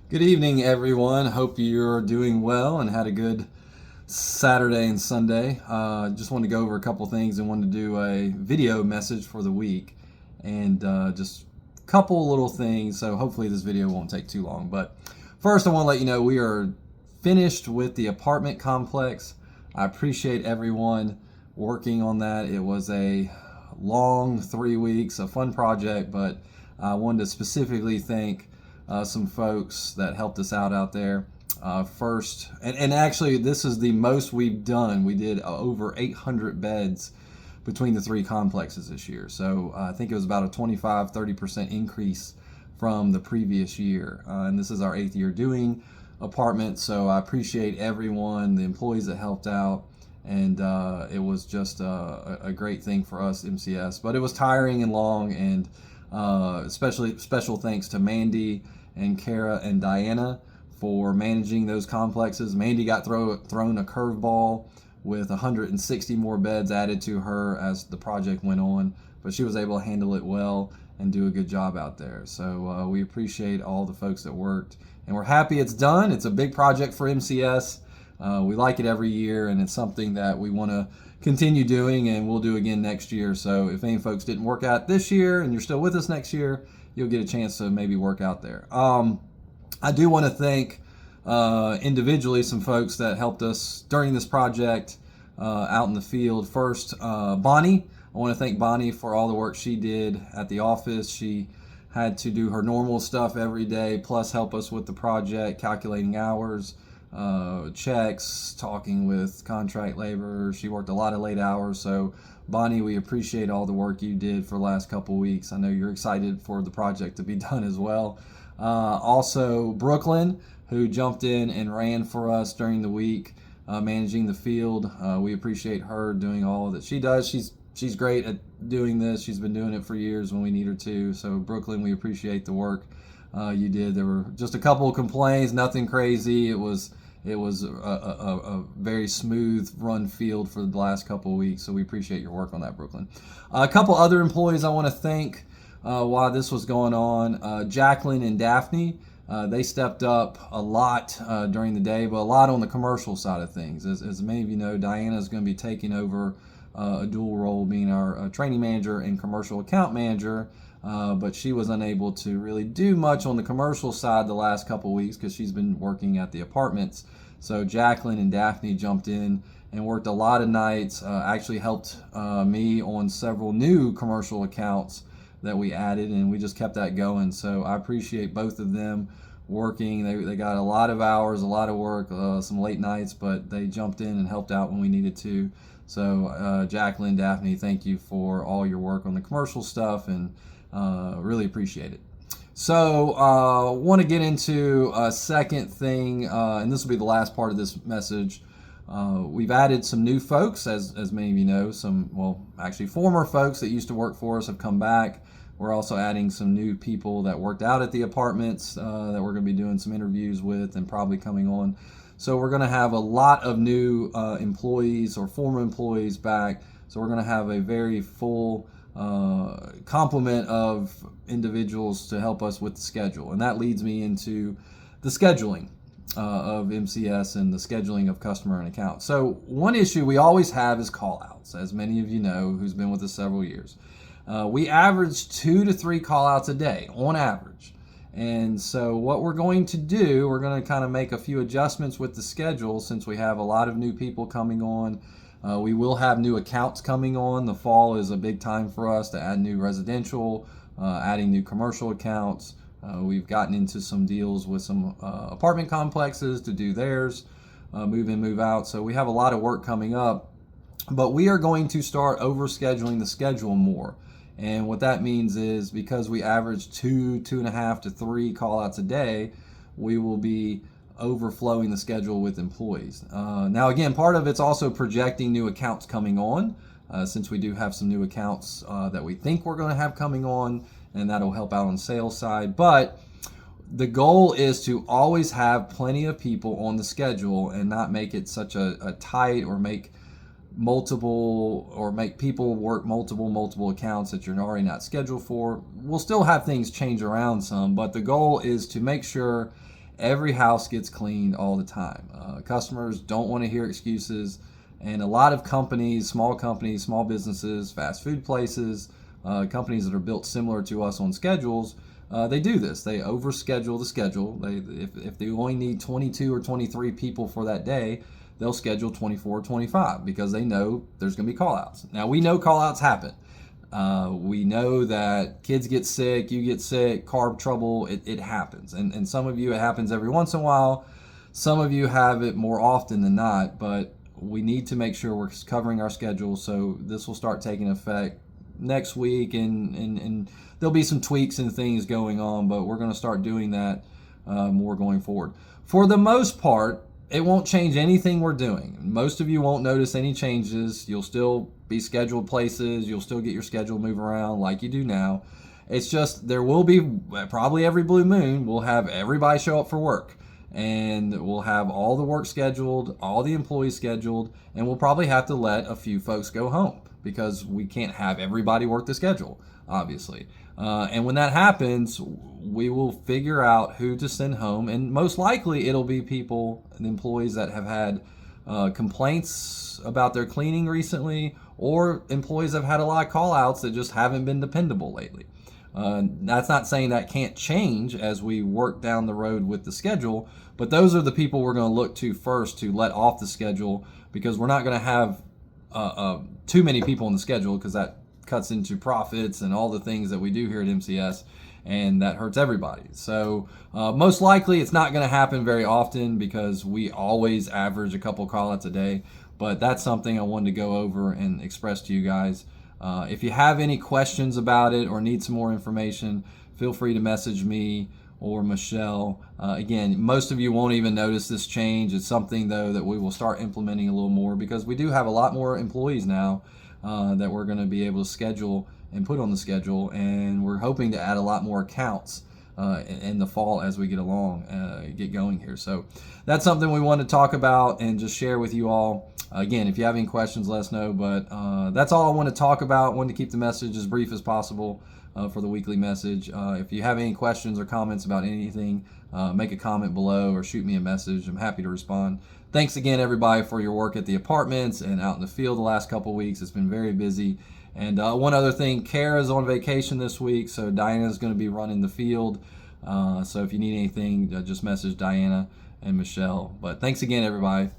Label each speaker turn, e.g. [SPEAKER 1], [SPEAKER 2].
[SPEAKER 1] Good evening, everyone. Hope you're doing well and had a good Saturday and Sunday. Just wanted to go over a couple things and wanted to do a video message for the week and just a couple little things. So hopefully this video won't take too long. But first, I want to let you know we are finished with the apartment complex. I appreciate everyone working on that. It was a long 3 weeks, a fun project, but I wanted to specifically thank some folks that helped us out there. First, and actually, this is the most we've done. We did over 800 beds between the three complexes this year. So I think it was about a 25-30% increase from the previous year. And this is our 8th year doing apartments. So I appreciate everyone, the employees that helped out. And it was just a great thing for us, MCS. But it was tiring and long, and especially special thanks to Mandy and Kara and Diana for managing those complexes. Mandy got thrown a curveball with 160 more beds added to her as the project went on, but she was able to handle it well and do a good job out there. So we appreciate all the folks that worked, and we're happy it's done. It's a big project for MCS. We like it every year, and it's something that we want to continue doing, and we'll do again next year. So if any folks didn't work out this year and you're still with us next year, you'll get a chance to maybe work out there. I do want to thank individually some folks that helped us during this project out in the field. First, Bonnie. I want to thank Bonnie for all the work she did at the office. She had to do her normal stuff every day, plus help us with the project, calculating hours, checks, talking with contract labor. She worked a lot of late hours. So Bonnie, we appreciate all the work you did for the last couple weeks. I know you're excited for the project to be done as well. Also Brooklyn, who jumped in and ran for us during the week, managing the field. We appreciate her doing all that she does. She's great at doing this. She's been doing it for years when we need her to. So Brooklyn, we appreciate the work you did. There were just a couple of complaints, nothing crazy. It was a very smooth run field for the last couple of weeks, so we appreciate your work on that, Brooklyn. A couple other employees I want to thank while this was going on. Jacqueline and Daphne, they stepped up a lot during the day, but a lot on the commercial side of things. As many of you know, Diana is going to be taking over a dual role, being our training manager and commercial account manager. But she was unable to really do much on the commercial side the last couple weeks because she's been working at the apartments. So Jacqueline and Daphne jumped in and worked a lot of nights, actually helped me on several new commercial accounts that we added, and we just kept that going. So I appreciate both of them working. They got a lot of hours, a lot of work, some late nights, but they jumped in and helped out when we needed to. So Jacqueline, Daphne, thank you for all your work on the commercial stuff, and really appreciate it. So want to get into a second thing, and this will be the last part of this message. We've added some new folks, as many of you know. Actually former folks that used to work for us have come back. We're also adding some new people that worked out at the apartments that we're going to be doing some interviews with and probably coming on. So we're going to have a lot of new employees or former employees back. So we're going to have a very full complement of individuals to help us with the schedule. And that leads me into the scheduling of MCS and the scheduling of customer and account. So one issue we always have is call outs, as many of you know who's been with us several years. We average 2 to 3 call outs a day on average. And so what we're going to do, we're going to kind of make a few adjustments with the schedule since we have a lot of new people coming on. We will have new accounts coming on. The fall is a big time for us to add new residential, adding new commercial accounts. We've gotten into some deals with some apartment complexes to do theirs, move in, move out. So we have a lot of work coming up, but we are going to start overscheduling the schedule more. And what that means is because we average 2.5 to 3 call outs a day, we will be overflowing the schedule with employees. Now again, part of it's also projecting new accounts coming on, since we do have some new accounts that we think we're going to have coming on, and that'll help out on the sales side. But the goal is to always have plenty of people on the schedule and not make it such a tight, or make people work multiple accounts that you're already not scheduled for. We'll still have things change around some, but the goal is to make sure every house gets cleaned all the time. Customers don't want to hear excuses, and a lot of companies, small businesses, fast food places, companies that are built similar to us on schedules, they do this. They overschedule the schedule. If they only need 22 or 23 people for that day, they'll schedule 24 or 25 because they know there's going to be call-outs. Now, we know call-outs happen. We know that kids get sick, you get sick, carb trouble, it happens. And some of you, it happens every once in a while. Some of you have it more often than not, but we need to make sure we're covering our schedule. So this will start taking effect next week, and there'll be some tweaks and things going on, but we're going to start doing that more going forward. For the most part, it won't change anything we're doing. Most of you won't notice any changes. You'll still be scheduled places. You'll still get your schedule move around like you do now. It's just there will be, probably every blue moon, we'll have everybody show up for work. And we'll have all the work scheduled, all the employees scheduled, and we'll probably have to let a few folks go home because we can't have everybody work the schedule, obviously. And when that happens, we will figure out who to send home, and most likely it'll be people, employees that have had complaints about their cleaning recently, or employees that have had a lot of call-outs that just haven't been dependable lately. That's not saying that can't change as we work down the road with the schedule, but those are the people we're going to look to first to let off the schedule, because we're not going to have too many people on the schedule, because that cuts into profits and all the things that we do here at MCS, and that hurts everybody. So most likely it's not going to happen very often because we always average a couple call-outs a day, but that's something I wanted to go over and express to you guys. If you have any questions about it or need some more information, feel free to message me or Michelle. Again, most of you won't even notice this change. It's something, though, that we will start implementing a little more, because we do have a lot more employees now that we're going to be able to schedule and put on the schedule, and we're hoping to add a lot more accounts in the fall as we get along, get going here. So that's something we want to talk about and just share with you all. Again, if you have any questions, let us know, but that's all I want to talk about. I wanted to keep the message as brief as possible for the weekly message. If you have any questions or comments about anything, make a comment below or shoot me a message. I'm happy to respond. Thanks again, everybody, for your work at the apartments and out in the field the last couple of weeks. It's been very busy. And one other thing, Kara's on vacation this week, so Diana's going to be running the field. So if you need anything, just message Diana and Michelle. But thanks again, everybody.